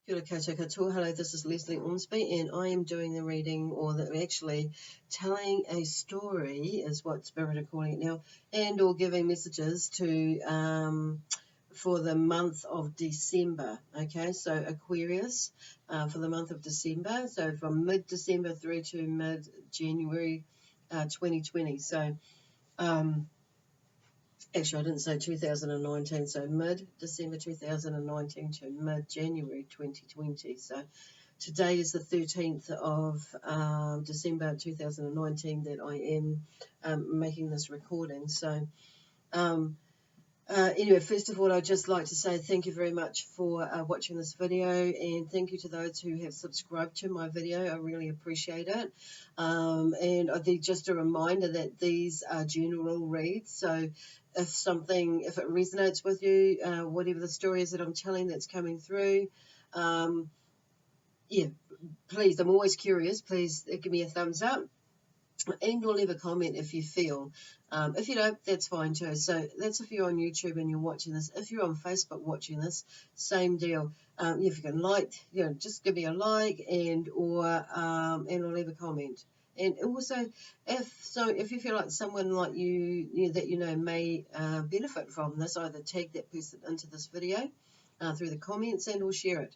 Kia ora koutou katoa. Hello, this is Lesley Ormsby, and I am doing the reading, or actually telling a story, is what Spirit are calling it now, and or giving messages to for the month of December. Okay, so Aquarius for the month of December. So from mid-December through to mid-January 2020. So actually, I didn't say 2019, so mid-December 2019 to mid-January 2020. So today is the 13th of December 2019 that I am making this recording. So anyway, first of all, I'd just like to say thank you very much for watching this video, and thank you to those who have subscribed to my video. I really appreciate it. And I think just a reminder that these are general reads, so if it resonates with you, whatever the story is that I'm telling that's coming through, yeah, please, I'm always curious, please give me a thumbs up. And or leave a comment if you feel. If you don't, that's fine too. So that's if you're on YouTube and you're watching this. If you're on Facebook watching this, same deal. If you can like, just give me a like and or leave a comment. And also, if you feel like someone like you that you know may benefit from this, either tag that person into this video through the comments and or share it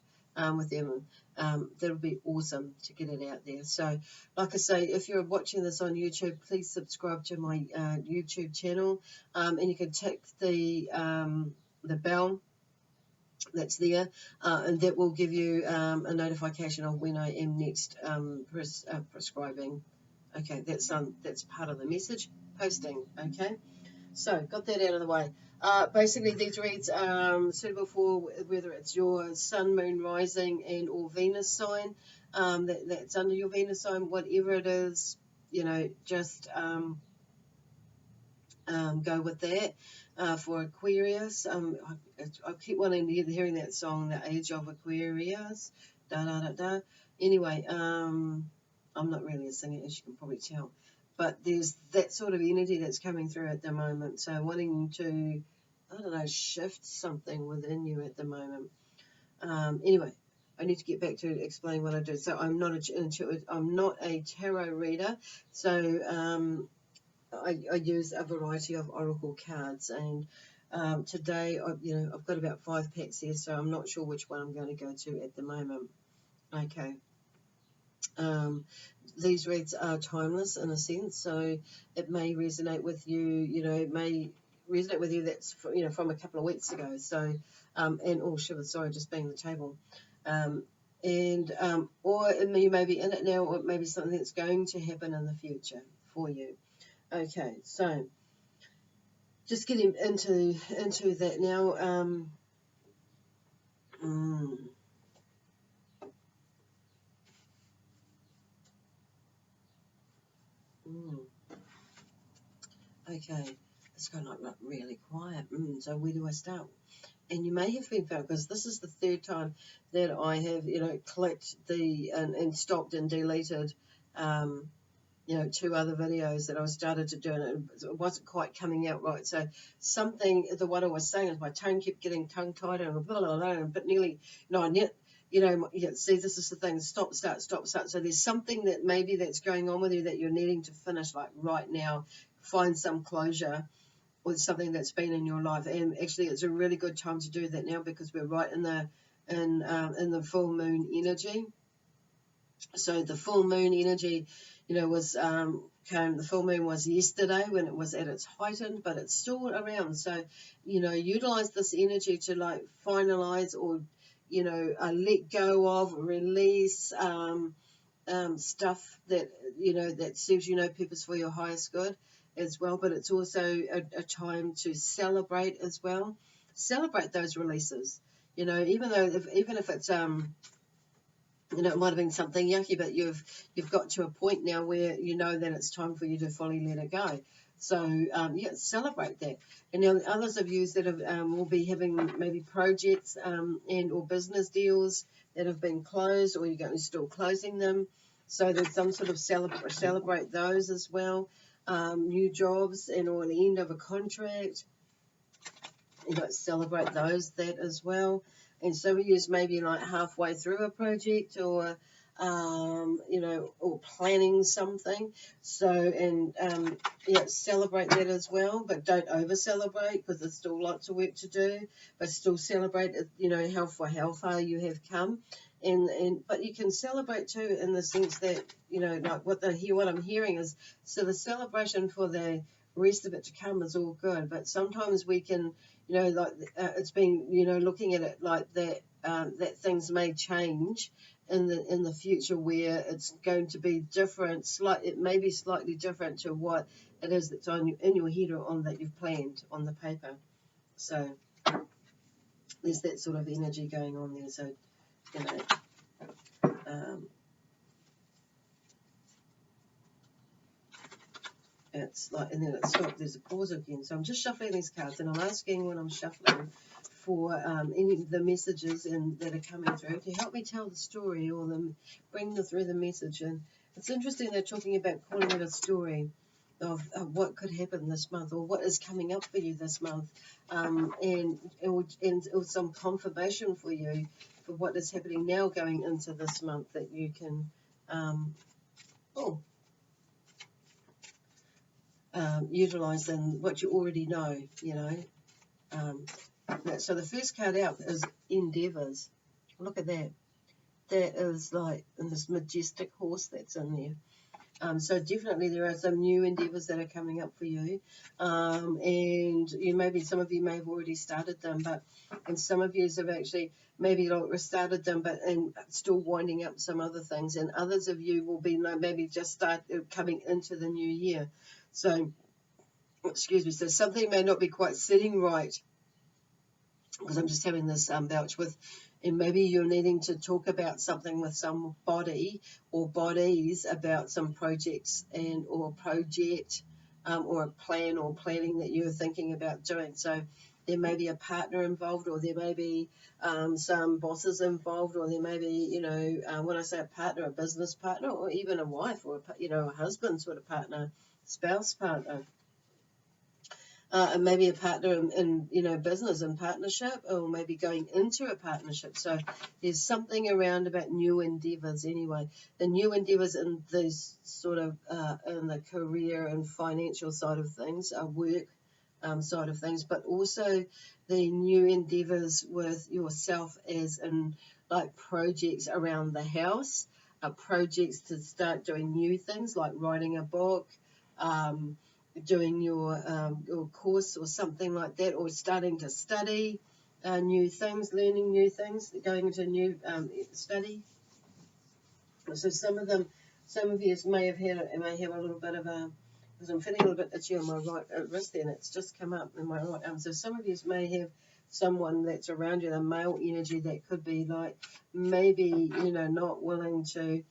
with them. That'll be awesome to get it out there. So, like I say, if you're watching this on YouTube, please subscribe to my YouTube channel, and you can tick the bell that's there, and that will give you a notification of when I am next prescribing. Okay, that's part of the message posting. Okay, so got that out of the way. Basically, these reads are suitable for whether it's your sun, moon, rising, and or Venus sign. That's under your Venus sign, whatever it is, just go with that. For Aquarius, I keep wanting to hearing that song, The Age of Aquarius. Da da da da. Anyway, I'm not really a singer, as you can probably tell. But there's that sort of energy that's coming through at the moment. So wanting to, I don't know, shift something within you at the moment. Anyway, I need to get back to explaining what I do. So I'm not a tarot reader. So I use a variety of oracle cards, and today I've got about 5 packs here, so I'm not sure which one I'm going to go to at the moment. Okay. These reads are timeless in a sense, so it may resonate with you. It may resonate with you that's from a couple of weeks ago. So, and oh shiver, sorry, just banging the table. Or you may be in it now, or it may be something that's going to happen in the future for you. Okay, so just getting into that now. Okay, it's going like really quiet. So where do I start? And you may have been found, because this is the third time that I have, clicked and stopped and deleted, 2 other videos that I started to do, and it wasn't quite coming out right. So what I was saying is my tongue kept getting tongue-tied and blah, blah, blah, but nearly, see, this is the thing, stop, start, stop, start. So there's something that maybe that's going on with you that you're needing to finish like right now, find some closure with something that's been in your life. And actually it's a really good time to do that now, because we're right in the full moon energy. So the full moon energy, the full moon was yesterday when it was at its heightened, but it's still around. So, utilize this energy to like finalize or, let go of, release stuff that, that serves purpose for your highest good as well. But it's also a time to celebrate as well. Celebrate those releases, even if it's, it might have been something yucky, but you've got to a point now where you know that it's time for you to fully let it go. So, celebrate that. And now others of you that will be having maybe projects and or business deals that have been closed, or you're going to still closing them. So there's some sort of celebrate those as well. New jobs or the end of a contract. Celebrate that as well. and some of you is maybe like halfway through a project, or you know, or planning something. So, and yeah, celebrate that as well, but don't over celebrate, because there's still lots of work to do. But still celebrate, you know, how far you have come. And but you can celebrate too, in the sense that, you know, like what I'm hearing is, so the celebration for the rest of it to come is all good, but sometimes we can, you know, like it's been, you know, looking at it like that, that things may change in the future, where it's going to be different, it may be slightly different to what it is that's in your head, or on that you've planned on the paper. So there's that sort of energy going on there. So, you know, it's like, and then it stopped, there's a pause again. So I'm just shuffling these cards, and I'm asking, when I'm shuffling, for any of the messages that are coming through to help me tell the story, or bring through the message. And it's interesting, they're talking about calling it a story of what could happen this month, or what is coming up for you this month, and some confirmation for you for what is happening now going into this month, that you can utilize in what you already know, you know. So the first card out is endeavors. Look at that. That is like this majestic horse that's in there. So definitely there are some new endeavors that are coming up for you, and some of you may have already started them, and some of you have actually maybe like started them, but and still winding up some other things, and others of you will be maybe just start coming into the new year. So, excuse me. So something may not be quite sitting right, because I'm just having this vouch with, and maybe you're needing to talk about something with somebody or bodies about some projects or project, or a plan or planning that you're thinking about doing. So there may be a partner involved, or there may be some bosses involved, or there may be, you know, when I say a partner, a business partner, or even a wife, or a husband sort of partner, spouse partner. And maybe a partner in business and partnership, or maybe going into a partnership. So there's something around about new endeavors anyway. The new endeavors in these sort of in the career and financial side of things, work side of things, but also the new endeavors with yourself, as in like projects around the house, projects to start doing new things like writing a book, doing your course or something like that, or starting to study new things, learning new things, going into new study. So some of you may have a little bit of because I'm feeling a little bit itchy on my right wrist there, and it's just come up in my right arm. So some of you may have someone that's around you, the male energy, that could be like maybe not willing to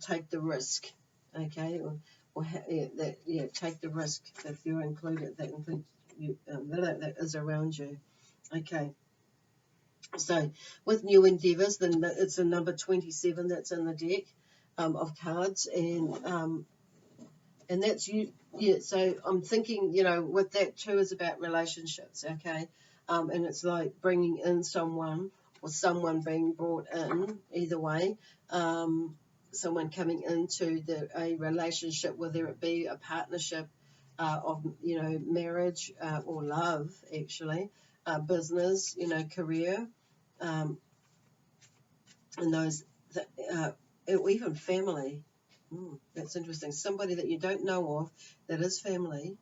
take the risk, okay, or take the risk. If you're included, that includes you, that is around you, okay. So with new endeavors, then it's a number 27 that's in the deck of cards, and that's you. Yeah. So I'm thinking, with that too, is about relationships, okay, and it's like bringing in someone, or someone being brought in, either way. Someone coming into a relationship, whether it be a partnership of marriage, or love, actually, business, career, and those or even family. That's interesting. Somebody that you don't know of that is family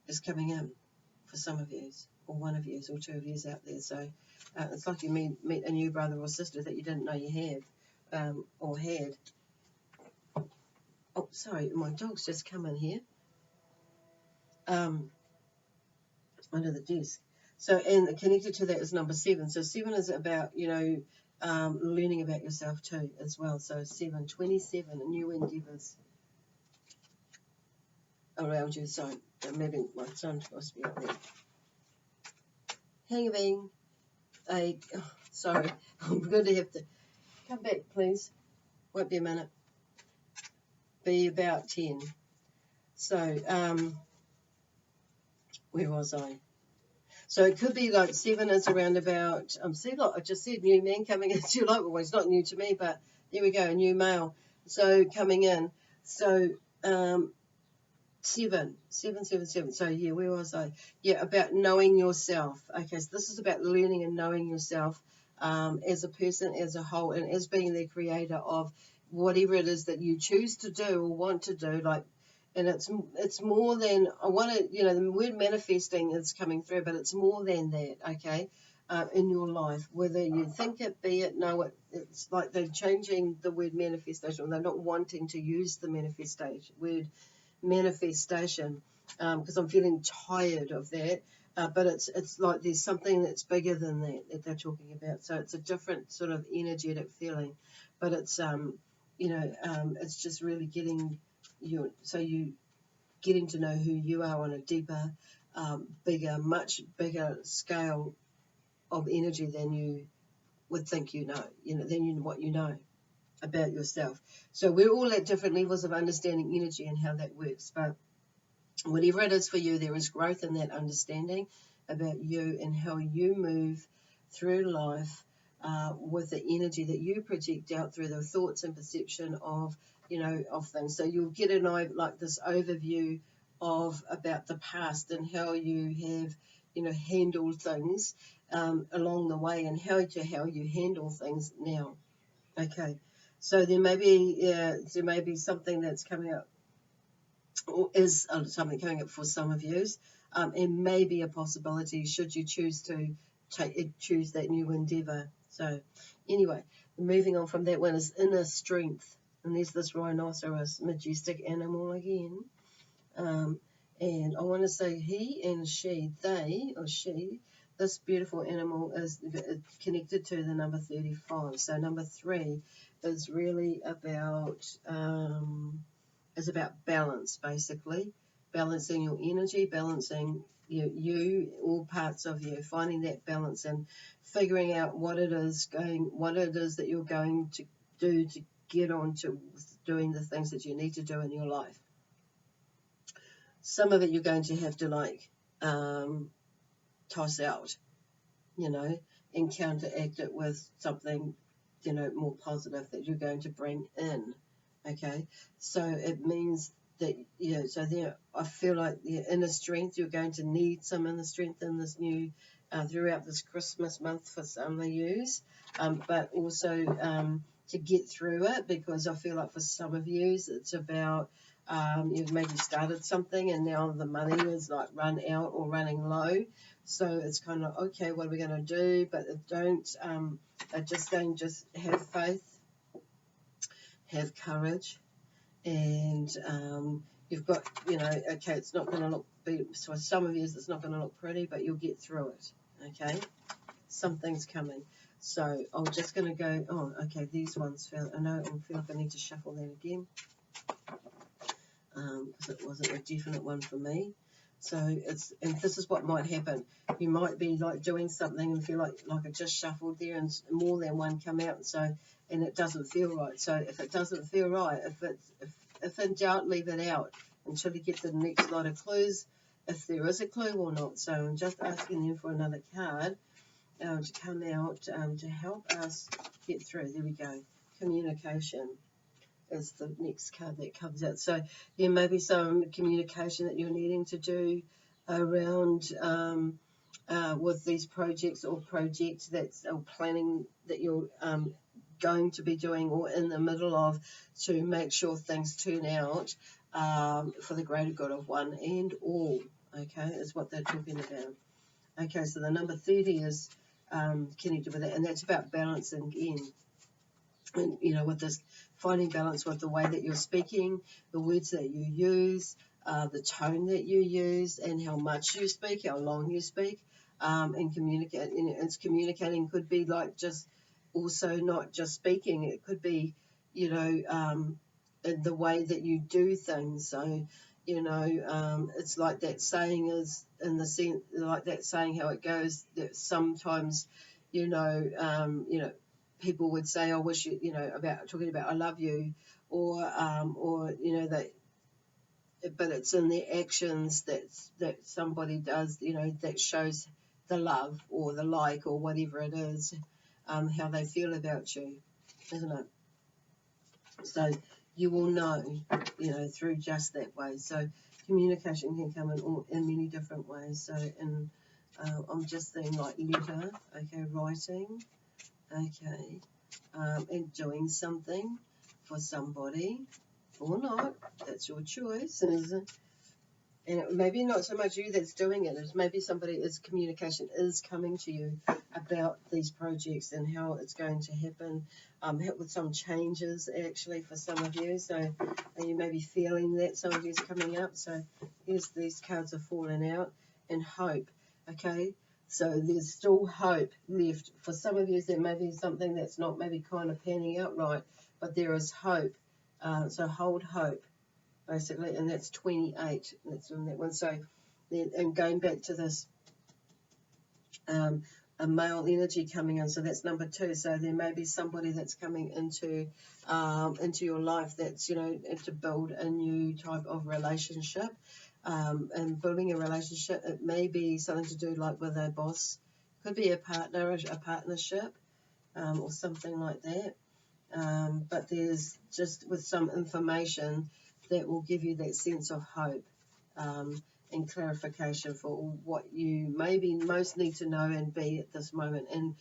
is coming in for some of you, or one of you, or two of you out there. So it's like you meet a new brother or sister that you didn't know you have, or had. Oh, sorry, my dog's just come in here under the desk. So, and connected to that is number 7. So 7 is about, learning about yourself too as well. So 27, new endeavors around you. So maybe my son must be up there. Hanging. Sorry, I'm going to have to come back, please. Won't be a minute. Be about 10. So, where was I? So it could be like 7 is around about, see, look, I just said new man coming into your life. Well, it's not new to me, but there we go, a new male. So coming in. So 7. So yeah, where was I? Yeah, about knowing yourself. Okay, so this is about learning and knowing yourself as a person, as a whole, and as being the creator of whatever it is that you choose to do or want to do. Like, and it's more than I want to. You know, the word manifesting is coming through, but it's more than that. Okay. In your life, whether you think it, be it, know it, it's like they're changing the word manifestation, or they're not wanting to use the manifestation because I'm feeling tired of that. But it's like there's something that's bigger than that they're talking about. So it's a different sort of energetic feeling, but it's it's just really getting you getting to know who you are on a deeper, bigger, much bigger scale of energy than you would think what you know about yourself. So we're all at different levels of understanding energy and how that works, but whatever it is for you, there is growth in that understanding about you and how you move through life with the energy that you project out through the thoughts and perception of things. So you'll get like this overview of about the past and how you have handled things along the way, and how you handle things now. Okay, so there may be something that's coming up, or is something coming up for some of you. It may be a possibility should you choose to choose that new endeavour. So anyway, moving on from that one is inner strength. And there's this rhinoceros, majestic animal again. And I want to say he and she, they or she, this beautiful animal is connected to the number 35. So number 3 is really about balance, basically. Balancing your energy, balancing all parts of you, finding that balance and figuring out what it is that you're going to do to get on to doing the things that you need to do in your life. Some of it you're going to have to toss out, and counteract it with something, more positive that you're going to bring in. Okay, so it means that, so there, I feel like the inner strength, you're going to need some inner strength in this new, throughout this Christmas month for some of you, but also to get through it, because I feel like for some of you, it's about, you've maybe started something and now the money is like run out or running low. So it's kind of, okay, what are we going to do? But just have faith, have courage, and you've got, okay, it's not going to for some of you, it's not going to look pretty, but you'll get through it, okay? Something's coming. So I'm just going to go, okay, these ones feel, I feel like I need to shuffle that again, because it wasn't a definite one for me. So and this is what might happen. You might be like doing something and feel like I just shuffled there and more than one come out, and it doesn't feel right. So if it doesn't feel right, if in doubt, leave it out until you get the next lot of clues, if there is a clue or not. So I'm just asking them for another card to come out to help us get through. There we go. Communication is the next card that comes out. So there may be some communication that you're needing to do around with these projects or planning that you're going to be doing or in the middle of, to make sure things turn out for the greater good of one and all. Okay, is what they're talking about. Okay, so the number 30 is connected with that, and that's about balancing again. And, with this, finding balance with the way that you're speaking, the words that you use, the tone that you use, and how much you speak, how long you speak, and communicate. It's communicating could be like just also not just speaking. It could be, the way that you do things. So, it's like that saying is in the sense, like that saying how it goes, that sometimes, people would say, I wish you, about talking about I love you, or that, but it's in the actions that somebody does, that shows the love or the like or whatever it is, how they feel about you, isn't it? So you will know, through just that way. So communication can come in many different ways. So I'm just saying like letter, okay, writing, okay, and doing something for somebody or not. That's your choice. And it maybe not so much you that's doing it. It's maybe communication is coming to you about these projects and how it's going to happen, with some changes actually for some of you. So you may be feeling that some of you is coming up. So here's these cards are falling out, and hope. Okay, so there's still hope left for some of you. There may be something that's not maybe kind of panning out right, but there is hope. So hold hope, basically, and that's 28. That's on that one. So, and going back to this, a male energy coming in. So that's number 2. So there may be somebody that's coming into your life that's to build a new type of relationship, and building a relationship. It may be something to do like with a boss, could be a partnership, or something like that. But there's just with some information that will give you that sense of hope, and clarification for what you maybe most need to know and be at this moment. And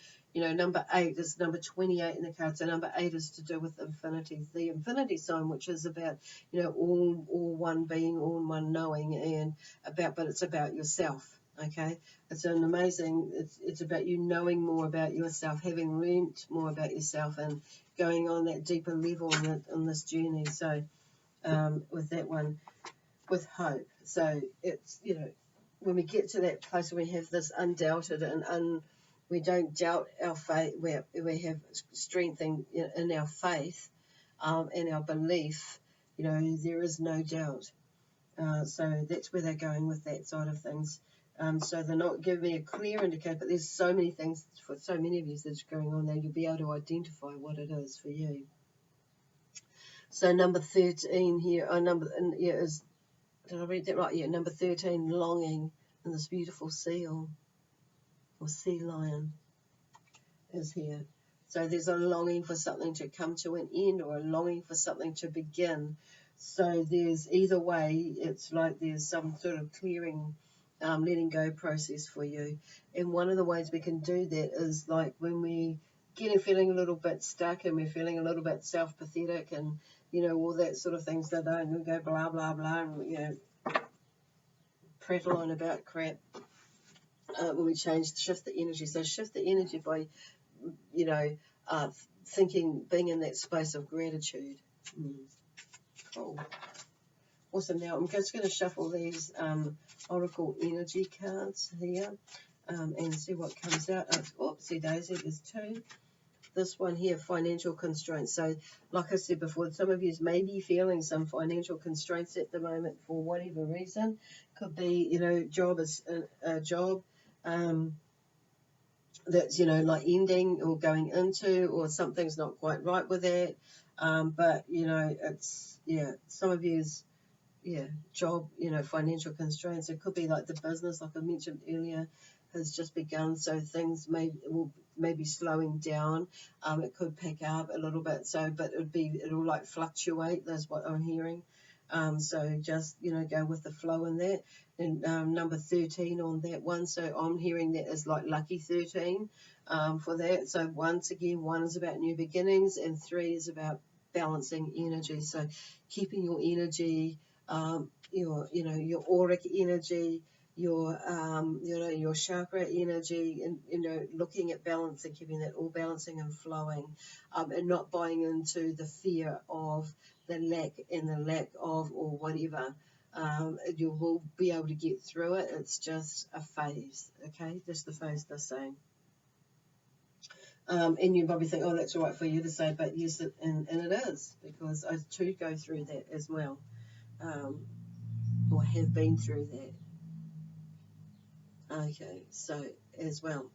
number 8 is number 28 in the card. So number 8 is to do with infinity, the infinity sign, which is about all one being, all one knowing, but it's about yourself. Okay, it's an amazing. It's about you knowing more about yourself, having learnt more about yourself, and going on that deeper level on this journey. So with that one, with hope. So it's when we get to that place where we have this undoubted and we don't doubt our faith, where we have strength in our faith, and our belief. There is no doubt. So that's where they're going with that side of things. So they're not giving me a clear indicator, but there's so many things for so many of you that's going on there. You'll be able to identify what it is for you. So number 13 here, is, did I read that right? Yeah, number 13, longing, and this beautiful seal or sea lion is here. So there's a longing for something to come to an end, or a longing for something to begin. So there's either way, it's like there's some sort of clearing, letting go process for you. And one of the ways we can do that is like when we feeling a little bit stuck, and we're feeling a little bit self-pathetic, and all that sort of things that we go blah blah blah, and prattle on about crap. When we shift the energy. So shift the energy by thinking, being in that space of gratitude. Cool. Awesome. Now I'm just going to shuffle these Oracle energy cards here, and see what comes out. Oopsie daisy, there's 2. This one here, financial constraints. So like I said before, some of you may be feeling some financial constraints at the moment for whatever reason. Could be, job is a job that's, like ending or going into, or something's not quite right with it. But, it's, some of you's, job, financial constraints. It could be like the business, like I mentioned earlier, has just begun, so things may be slowing down. It could pick up a little bit, but it'll like fluctuate. That's what I'm hearing. So just go with the flow in that. And number 13 on that one, so I'm hearing that is like lucky 13 for that. So once again, 1 is about new beginnings, and 3 is about balancing energy. So keeping your energy, your auric energy, your chakra energy, and looking at balance and keeping that all balancing and flowing, and not buying into the fear of the lack of or whatever. You will be able to get through it. It's just a phase, okay? Just the phase they're saying. And you probably think, oh, that's all right for you to say, but yes, and it is, because I too go through that as well, or have been through that. Okay, so as well.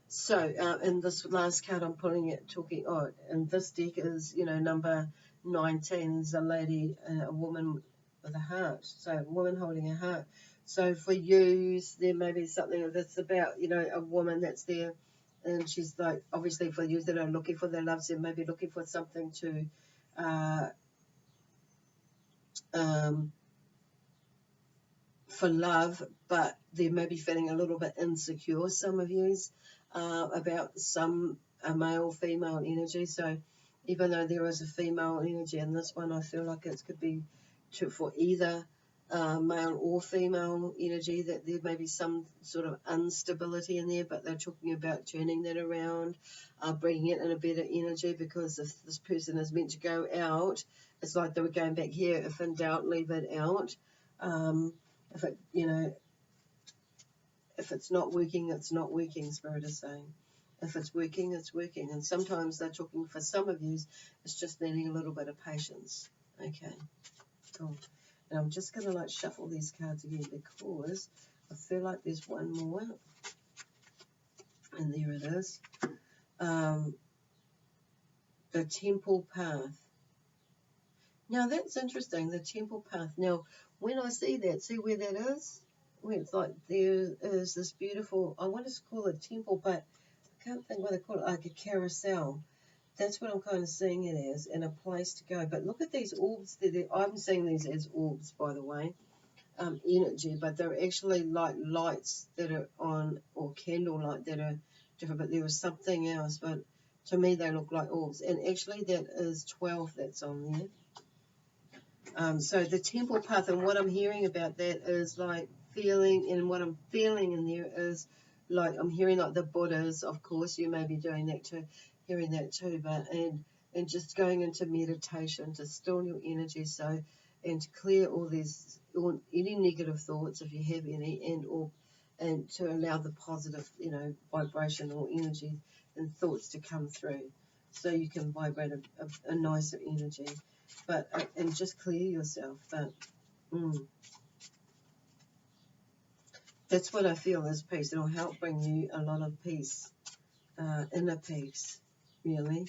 So, and this last card I'm pulling it, and this deck is, number 19 is a lady, a woman with a heart. So a woman holding a heart. So for you, there may be something that's about, you know, a woman that's there, and she's like, obviously for you that are looking for their loves, they may be looking for something to, uh, um, for love, but they may be feeling a little bit insecure, some of yous, about some male, female energy. So even though there is a female energy in this one, I feel like it could be for either male or female energy, that there may be some sort of instability in there, but they're talking about turning that around, bringing it in a better energy, because if this person is meant to go out, it's like they were going back here, if in doubt, leave it out. If it, you know, if it's not working, it's not working, Spirit is saying. If it's working, it's working. And sometimes they're talking, for some of you, it's just needing a little bit of patience. Okay, cool. And I'm just going to like shuffle these cards again, because I feel like there's one more. And there it is. The Temple Path. Now that's interesting, the Temple Path. Now, when I see that, see where that is? Where it's like there is this beautiful, I want to call it temple, but I can't think what they call it, like a carousel. That's what I'm kind of seeing it as, and a place to go. But look at these orbs. I'm seeing these as orbs, by the way, energy, but they're actually like lights that are on, or candlelight that are different, but there was something else, but to me they look like orbs. And actually that is 12 that's on there. So the Temple Path, and what I'm hearing about that is like feeling, and what I'm feeling in there is like, I'm hearing like the Buddhas, of course, you may be doing that too, hearing that too, but, and just going into meditation to still your energy, so, and to clear all these, or any negative thoughts if you have any, and to allow the positive, you know, vibration or energy and thoughts to come through, so you can vibrate a nicer energy. But, and just clear yourself. But that's what I feel is peace. It'll help bring you a lot of peace, inner peace, really.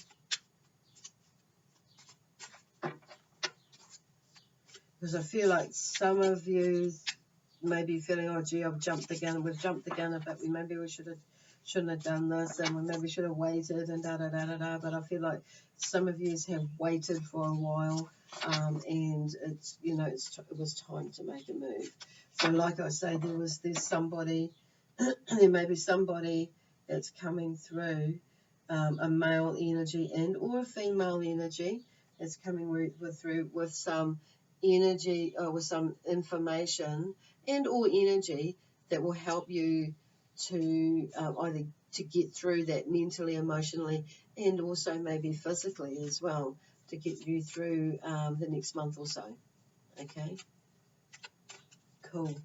Because I feel like some of you may be feeling, oh gee, we've jumped the gun a bit. Maybe we shouldn't have done this, and we maybe should have waited, and da da da da da. But I feel like some of you have waited for a while, and it's, you know, it was time to make a move. So like I say, there's somebody, there may be somebody that's coming through, a male energy and or a female energy that's coming through with some energy, or with some information and or energy that will help you to either to get through that mentally, emotionally, and also maybe physically as well, to get you through the next month or so. Okay, cool.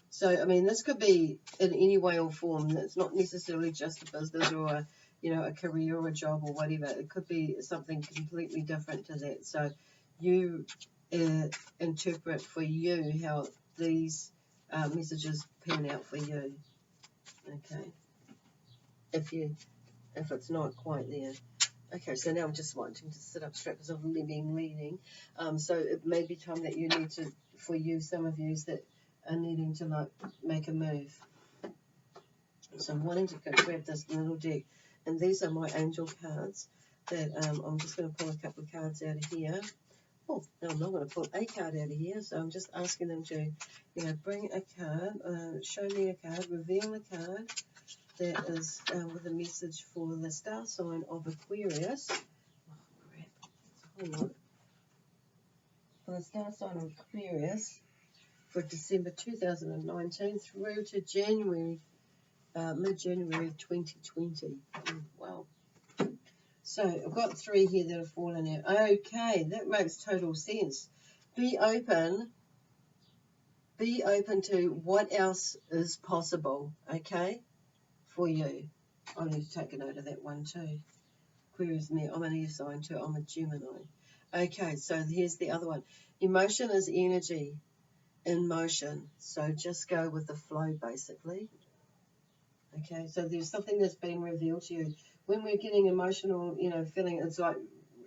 So, I mean, this could be in any way or form. It's not necessarily just a business or a, you know, a career or a job or whatever. It could be something completely different to that. So you interpret for you how these messages pan out for you. Okay. If it's not quite there. Okay, so now I'm just wanting to sit up straight because I've been leaning. So it may be time that you need to, for you, some of you that are needing to like make a move. So I'm wanting to grab this little deck, and these are my angel cards that I'm just going to pull a couple of cards out of here. Oh, no, I'm not going to pull a card out of here, so I'm just asking them to, you know, bring a card, show me a card, reveal a card that is with a message for the star sign of Aquarius. Oh, crap. Hold on. For the star sign of Aquarius for December 2019 through to January, mid-January of 2020. Wow. So I've got 3 here that have fallen out. Okay, that makes total sense. Be open to what else is possible, okay, for you. I need to take a note of that one too. Aquarius, me, I'm an air sign too, I'm a Gemini. Okay, so here's the other one. Emotion is energy in motion, so just go with the flow basically. Okay, so there's something that's being revealed to you. When we're getting emotional, you know, feeling, it's like,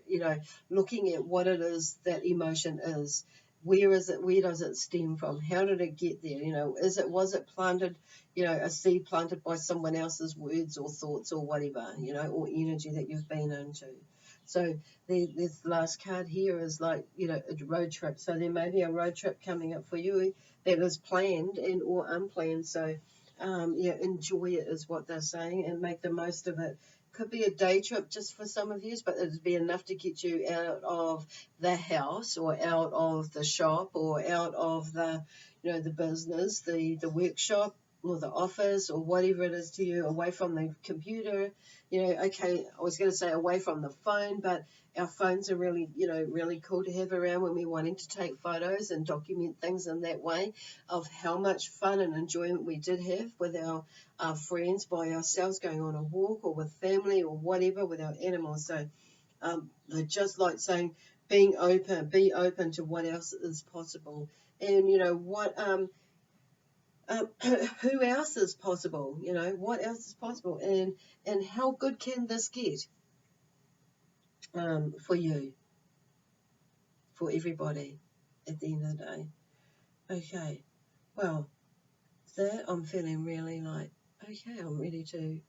you know, looking at what it is that emotion is, Where is it? Where does it stem from? How did it get there? Was it planted? A seed planted by someone else's words or thoughts or whatever. Or energy that you've been into. So this last card here is like a road trip. So there may be a road trip coming up for you that is planned and or unplanned. So enjoy it is what they're saying, and make the most of it. Could be a day trip just for some of you, but it'd be enough to get you out of the house or out of the shop or out of the business, the workshop or the office or whatever it is to you, away from the computer. Okay, I was going to say away from the phone, but our phones are really, really cool to have around when we're wanting to take photos and document things in that way, of how much fun and enjoyment we did have with our friends, by ourselves, going on a walk, or with family, or whatever, with our animals. So they're just like saying, be open to what else is possible, and who else is possible, what else is possible, and how good can this get for you, for everybody, at the end of the day. Okay, well, that I'm feeling really like, okay, I'm ready to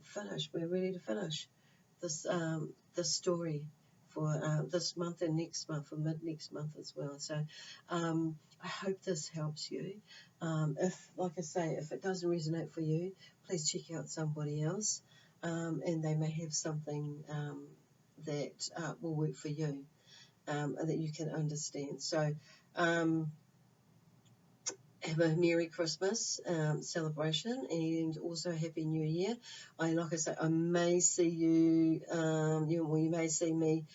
finish. We're ready to finish this story for this month and next month, for mid next month as well. So I hope this helps you. If, like I say, if it doesn't resonate for you, please check out somebody else, and they may have something that will work for you, and that you can understand. So have a Merry Christmas celebration, and also Happy New Year. Like I say, I may see you, you may see me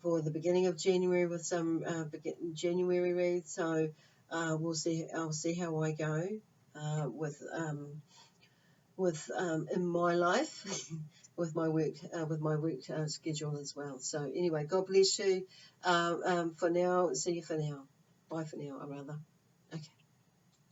for the beginning of January with some January reads. So we'll see. I'll see how I go with in my life. With my work schedule as well. So anyway, God bless you. For now, see you for now. Bye for now, rather. Okay.